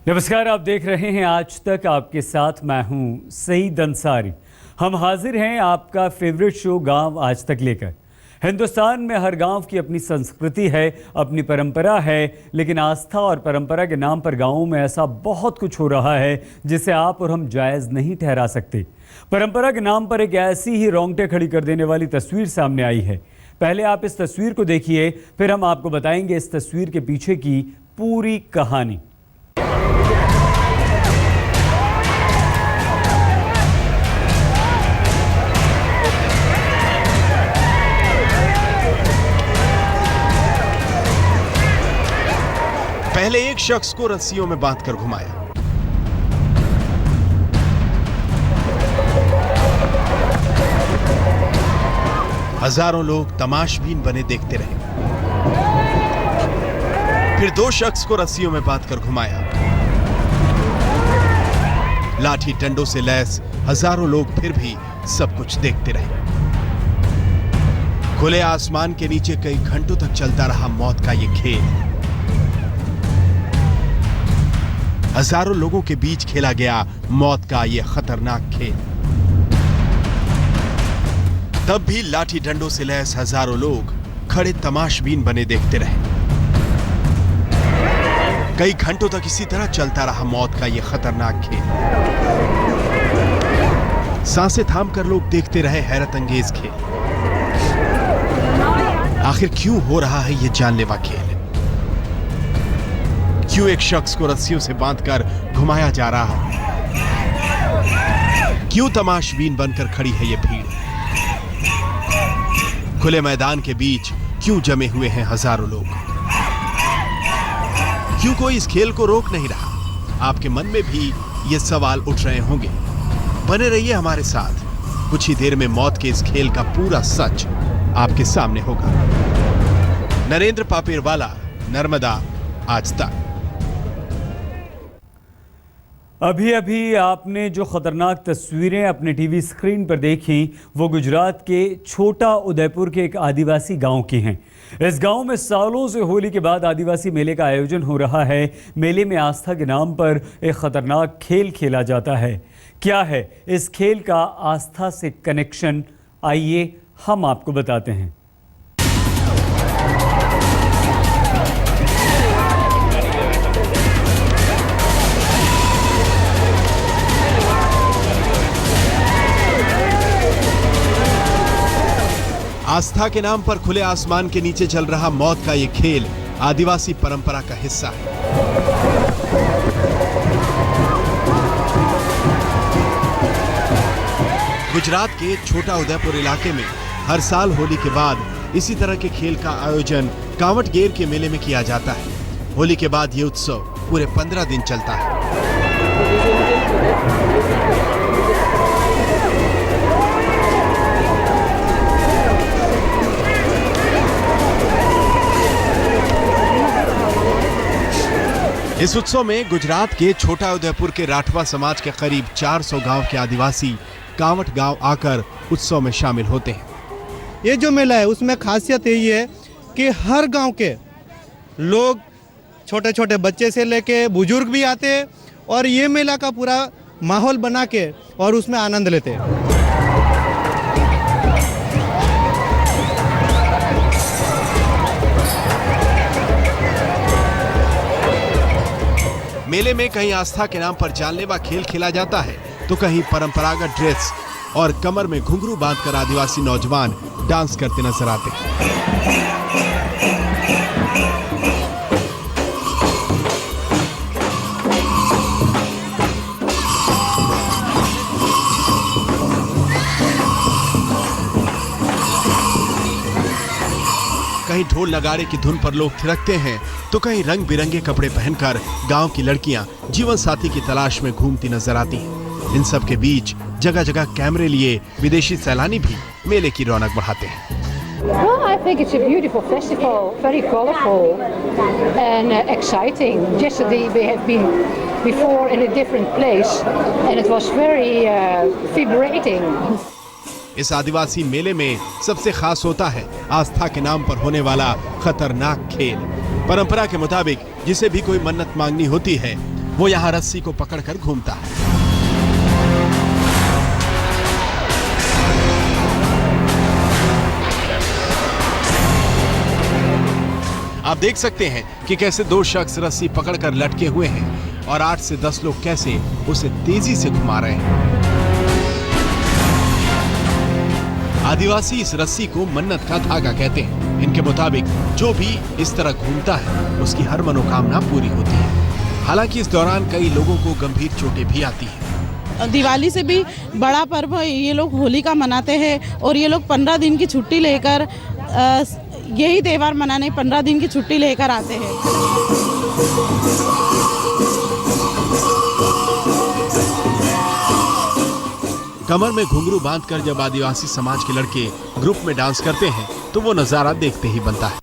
नमस्कार, आप देख रहे हैं आज तक। आपके साथ मैं हूं सईद अंसारी। हम हाजिर हैं आपका फेवरेट शो गांव आज तक लेकर। हिंदुस्तान में हर गांव की अपनी संस्कृति है, अपनी परंपरा है, लेकिन आस्था और परंपरा के नाम पर गांवों में ऐसा बहुत कुछ हो रहा है जिसे आप और हम जायज़ नहीं ठहरा सकते। परंपरा के नाम पर एक ऐसी ही रोंगटे खड़ी कर देने वाली तस्वीर सामने आई है। पहले आप इस तस्वीर को देखिए, फिर हम आपको बताएंगे इस तस्वीर के पीछे की पूरी कहानी। पहले एक शख्स को रस्सियों में बांधकर घुमाया, हजारों लोग तमाशबीन बने देखते रहे। फिर दो शख्स को रस्सियों में बांधकर घुमाया, लाठी डंडों से लैस हजारों लोग फिर भी सब कुछ देखते रहे। खुले आसमान के नीचे कई घंटों तक चलता रहा मौत का यह खेल। हजारों लोगों के बीच खेला गया मौत का यह खतरनाक खेल। तब भी लाठी डंडों से लैस हजारों लोग खड़े तमाशबीन बने देखते रहे। कई घंटों तक इसी तरह चलता रहा मौत का यह खतरनाक खेल। सांसें थामकर लोग देखते रहे हैरत अंगेज खेल। आखिर क्यों हो रहा है यह जानलेवा खेल? क्यों एक शख्स को रस्सियों से बांधकर घुमाया जा रहा है? क्यों तमाशबीन बनकर खड़ी है ये भीड़? खुले मैदान के बीच क्यों जमे हुए हैं हजारों लोग? क्यों कोई इस खेल को रोक नहीं रहा? आपके मन में भी ये सवाल उठ रहे होंगे। बने रहिए हमारे साथ, कुछ ही देर में मौत के इस खेल का पूरा सच आपके सामने होगा। नरेंद्र पापेरवाला, नर्मदा, आज तक। अभी अभी आपने जो खतरनाक तस्वीरें अपने टीवी स्क्रीन पर देखी, वो गुजरात के छोटा उदयपुर के एक आदिवासी गांव की हैं। इस गांव में सालों से होली के बाद आदिवासी मेले का आयोजन हो रहा है। मेले में आस्था के नाम पर एक खतरनाक खेल खेला जाता है। क्या है इस खेल का आस्था से कनेक्शन? आइए हम आपको बताते हैं। आस्था के नाम पर खुले आसमान के नीचे चल रहा मौत का यह खेल आदिवासी परंपरा का हिस्सा है। गुजरात के छोटा उदयपुर इलाके में हर साल होली के बाद इसी तरह के खेल का आयोजन कांवटगेर के मेले में किया जाता है। होली के बाद यह उत्सव पूरे 15 दिन चलता है। इस उत्सव में गुजरात के छोटा उदयपुर के राठवा समाज के करीब 400 गांव के आदिवासी कांवट गांव आकर उत्सव में शामिल होते हैं। ये जो मेला है उसमें खासियत यही है कि हर गांव के लोग, छोटे छोटे बच्चे से लेके बुजुर्ग भी आते हैं और ये मेला का पूरा माहौल बना के और उसमें आनंद लेते हैं। मेले में कहीं आस्था के नाम पर जानलेवा खेल खेला जाता है, तो कहीं परंपरागत ड्रेस और कमर में घुंघरू बांधकर आदिवासी नौजवान डांस करते नजर आते हैं। कहीं ढोल नगाड़े की धुन पर लोग थिरकते हैं, तो कहीं रंग बिरंगे कपड़े पहनकर गांव की लड़कियां जीवन साथी की तलाश में घूमती नजर आती हैं। इन सब के बीच जगह जगह कैमरे लिए विदेशी सैलानी भी मेले की रौनक बढ़ाते हैं। Well, I think it's a beautiful festival, very colorful and exciting. Yesterday we have been before in a different place and it was very vibrating. इस आदिवासी मेले में सबसे खास होता है आस्था के नाम पर होने वाला खतरनाक खेल। परंपरा के मुताबिक जिसे भी कोई मन्नत मांगनी होती है वो यहाँ रस्सी को पकड़कर घूमता है। आप देख सकते हैं कि कैसे दो शख्स रस्सी पकड़कर लटके हुए हैं और 8 से 10 लोग कैसे उसे तेजी से घुमा रहे हैं। आदिवासी इस रस्सी को मन्नत का धागा कहते हैं। इनके मुताबिक जो भी इस तरह घूमता है उसकी हर मनोकामना पूरी होती है। हालांकि इस दौरान कई लोगों को गंभीर चोटें भी आती हैं। दिवाली से भी बड़ा पर्व ये लोग होली का मनाते हैं और ये लोग 15 दिन की छुट्टी लेकर यही त्यौहार मनाने 15 दिन की छुट्टी लेकर आते हैं। कमर में घुंघरू बांधकर जब आदिवासी समाज के लड़के ग्रुप में डांस करते हैं तो वो नजारा देखते ही बनता है।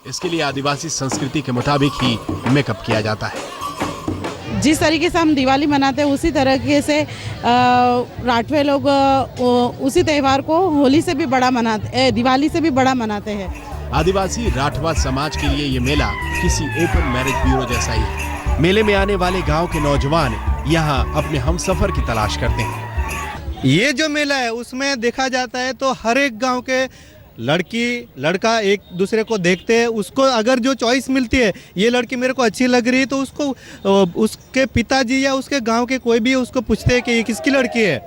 इसके लिए आदिवासी संस्कृति के मुताबिक ही मेकअप किया जाता है। जिस तरीके से हम दिवाली मनाते हैं उसी तरीके से राठवे लोग उसी त्यौहार को होली से भी बड़ा मनाते, दिवाली से भी बड़ा मनाते हैं। आदिवासी राठवा समाज के लिए ये मेला किसी ओपन मैरिज ब्यूरो जैसा ही है। मेले में आने वाले गांव के नौजवान यहाँ अपने हमसफर की तलाश करते हैं। ये जो मेला है उसमें देखा जाता है तो हर एक गांव के लड़की लड़का एक दूसरे को देखते हैं। उसको अगर जो चॉइस मिलती है ये लड़की मेरे को अच्छी लग रही है तो उसको उसके पिताजी या उसके गांव के कोई भी उसको पूछते हैं कि ये किसकी लड़की है।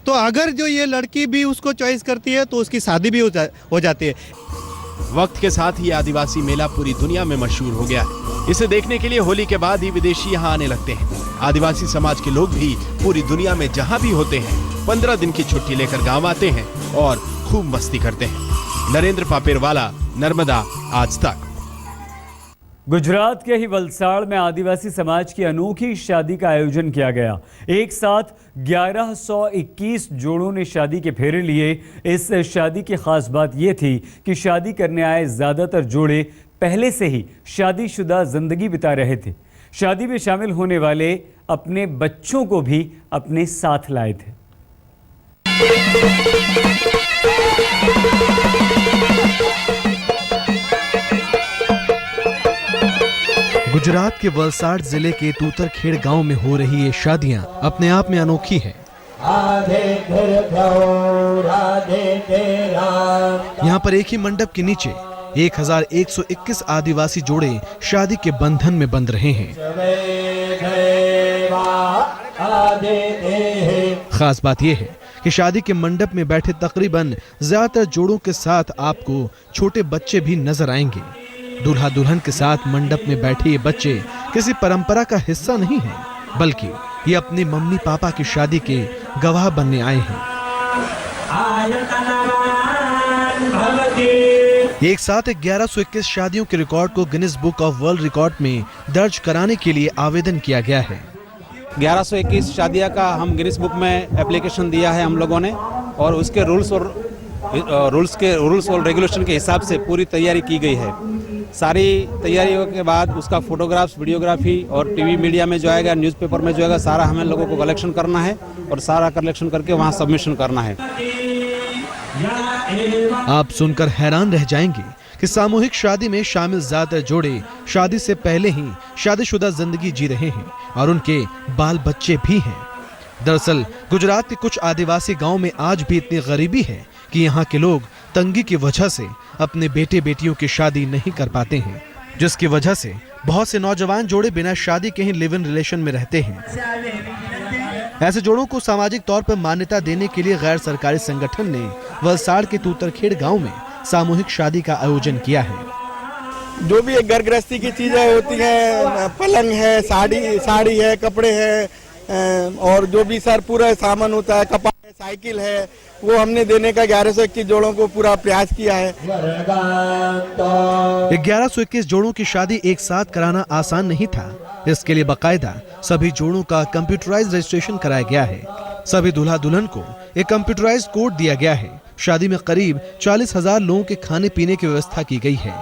तो अगर जो ये लड़की भी उसको चॉइस करती है तो उसकी शादी भी हो जाती है। वक्त के साथ ही आदिवासी मेला पूरी दुनिया में मशहूर हो गया है। इसे देखने के लिए होली के बाद ही विदेशी यहाँ आने लगते हैं। आदिवासी समाज के लोग भी पूरी दुनिया में जहाँ भी होते हैं 15 दिन की छुट्टी लेकर गांव आते हैं और खूब मस्ती करते हैं। नरेंद्र पापेरवाला, नर्मदा आज तक। गुजरात के ही वलसाड़ में आदिवासी समाज की अनोखी शादी का आयोजन किया गया। एक साथ 1121 जोड़ों ने शादी के फेरे लिए। इस शादी की खास बात यह थी कि शादी करने आए ज्यादातर जोड़े पहले से ही शादीशुदा जिंदगी बिता रहे थे। शादी में शामिल होने वाले अपने बच्चों को भी अपने साथ लाए थे। गुजरात के वलसाड जिले के तूतरखेड़ गांव में हो रही ये शादियां अपने आप में अनोखी है। यहाँ पर एक ही मंडप के नीचे 1121 आदिवासी जोड़े शादी के बंधन में बंध रहे हैं। खास बात यह है कि शादी के मंडप में बैठे तकरीबन ज्यादातर जोड़ों के साथ आपको छोटे बच्चे भी नजर आएंगे। दूल्हा दुल्हन के साथ मंडप में बैठे ये बच्चे किसी परंपरा का हिस्सा नहीं है, बल्कि ये अपने मम्मी पापा की शादी के गवाह बनने आए हैं। एक साथ 1121 शादियों के रिकॉर्ड को Guinness book of world record में दर्ज कराने के लिए आवेदन किया गया है। 1121 शादियां का हम गिनीज बुक में एप्लीकेशन दिया है हम लोगों ने, और उसके रूल्स और रेगुलेशन के हिसाब से पूरी तैयारी की गई है। सारी तैयारियों के बाद उसका फोटोग्राफ्स, वीडियोग्राफी और टीवी मीडिया में जो आएगा, न्यूज़पेपर में जो आएगा, सारा हमें लोगों को कलेक्शन करना है और सारा कलेक्शन करके वहाँ सबमिशन करना है। आप सुनकर हैरान रह जाएंगे कि सामूहिक शादी में शामिल ज्यादातर जोड़े शादी से पहले ही शादीशुदा जिंदगी जी रहे हैं और उनके बाल बच्चे भी हैं। दरअसल गुजरात के कुछ आदिवासी गांव में आज भी इतनी गरीबी है कि यहाँ के लोग तंगी की वजह से अपने बेटे बेटियों की शादी नहीं कर पाते हैं, जिसकी वजह से बहुत से नौजवान जोड़े बिना शादी के ही लिव इन रिलेशन में रहते हैं। ऐसे जोड़ों को सामाजिक तौर पर मान्यता देने के लिए गैर सरकारी संगठन ने वलसाड़ के तूतरखेड़ गांव में सामूहिक शादी का आयोजन किया है। जो भी घर गृहस्थी की चीजें होती हैं, पलंग है, साड़ी है, कपड़े हैं, और जो भी सर पूरा सामान होता है, कपड़ा है, साइकिल है, वो हमने देने का 1121 जोड़ों को पूरा प्रयास किया है। 1121 जोड़ों की शादी एक साथ कराना आसान नहीं था। इसके लिए बाकायदा सभी जोड़ों का कंप्यूटराइज्ड रजिस्ट्रेशन कराया गया है। सभी दूल्हा दुल्हन को एक कंप्यूटराइज्ड कोड दिया गया है। शादी में करीब 40,000 लोगों के खाने पीने की व्यवस्था की गई है।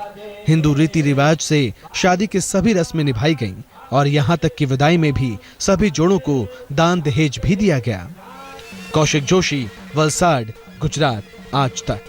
हिंदू रीति रिवाज से शादी की सभी रस्में निभाई गईं और यहाँ तक कि विदाई में भी सभी जोड़ों को दान दहेज भी दिया गया। कौशिक जोशी, वलसाड़, गुजरात आज तक।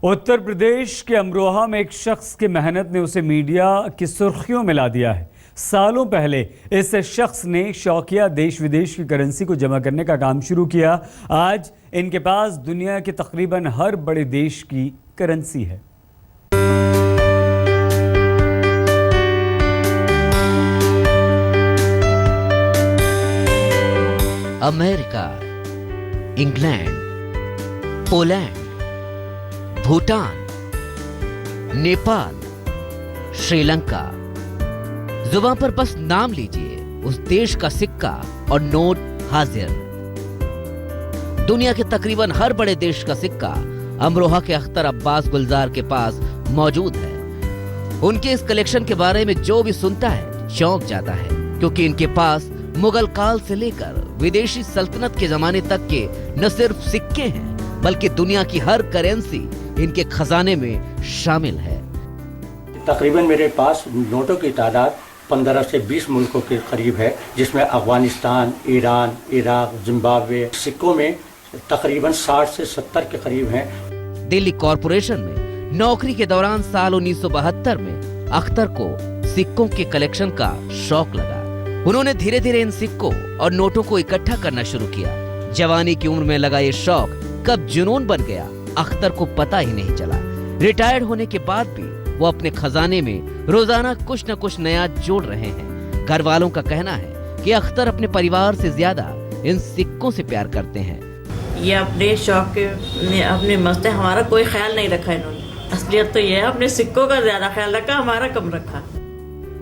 उत्तर प्रदेश के अमरोहा में एक शख्स की मेहनत ने उसे मीडिया की सुर्खियों में ला दिया है। सालों पहले इस शख्स ने शौकिया देश विदेश की करेंसी को जमा करने का काम शुरू किया। आज इनके पास दुनिया के तकरीबन हर बड़े देश की करेंसी है। America, England, Poland, Bhutan, Nepal, Sri Lanka, जुबान पर बस नाम लीजिए, उस देश का सिक्का और नोट हाजिर। दुनिया के तकरीबन हर बड़े देश का सिक्का अमरोहा के अख्तर अब्बास गुलजार के पास मौजूद है। उनके इस कलेक्शन के बारे में जो भी सुनता है चौंक जाता है, क्योंकि इनके पास मुगल काल से लेकर विदेशी सल्तनत के जमाने तक के न सिर्फ सिक्के हैं, बल्कि दुनिया की हर करेंसी इनके खजाने में शामिल है। तकरीबन मेरे पास नोटों की तादाद 15 से 20 मुल्कों के करीब है, जिसमें अफगानिस्तान, ईरान, इराक, जिम्बाब्वे। सिक्कों में तकरीबन 60 से 70 के करीब हैं। दिल्ली कॉरपोरेशन में नौकरी के दौरान साल 1972 में अख्तर को सिक्कों के कलेक्शन का शौक लगा। उन्होंने धीरे धीरे इन सिक्कों और नोटों को इकट्ठा करना शुरू किया। जवानी की उम्र में लगा ये शौक कब जुनून बन गया, अख्तर को पता ही नहीं चला। रिटायर्ड होने के बाद भी वो अपने खजाने में रोजाना कुछ न कुछ नया जोड़ रहे हैं। घर वालों का कहना है कि अख्तर अपने परिवार से ज्यादा इन सिक्कों से प्यार करते हैं। ये अपने शौक के अपने मस्त है, हमारा कोई ख्याल नहीं रखा इन्होंने। असलियत तो ये है, अपने सिक्कों का ज्यादा ख्याल रखा, हमारा कम रखा।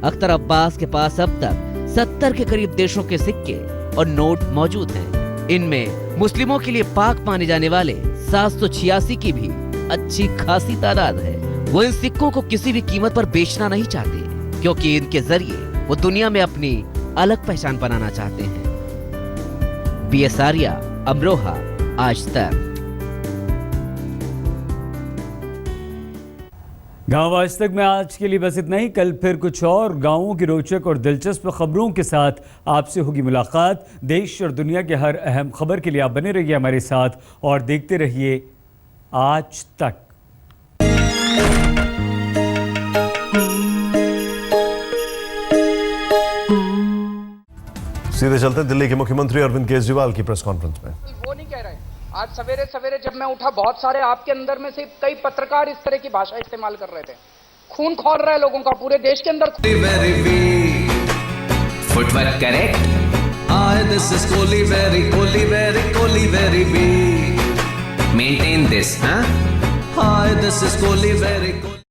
अख्तर अब्बास के पास अब तक 70 के करीब देशों के सिक्के और नोट मौजूद हैं। इनमें मुस्लिमों के लिए पाक माने जाने वाले 786 की भी अच्छी खासी तादाद है। वो इन सिक्कों को किसी भी कीमत पर बेचना नहीं चाहते, क्योंकि इनके जरिए वो दुनिया में अपनी अलग पहचान बनाना चाहते हैं। BS आर्या, अमरोहा, आज तक। गांव आज तक में आज के लिए बस इतना ही। कल फिर कुछ और गांवों की रोचक और दिलचस्प खबरों के साथ आपसे होगी मुलाकात। देश और दुनिया के हर अहम खबर के लिए आप बने रहिए हमारे साथ और देखते रहिए आज तक। सीधे चलते हैं दिल्ली के मुख्यमंत्री अरविंद केजरीवाल की प्रेस कॉन्फ्रेंस में। वो नहीं कह रहे। आज सवेरे सवेरे जब मैं उठा, बहुत सारे आपके अंदर में से कई पत्रकार इस तरह की भाषा इस्तेमाल कर रहे थे। खून खौल रहा है लोगों का पूरे देश के अंदर। Footwork correct. Hi this is Kohli very be. Maintain this, हां? Hi this is Kohli very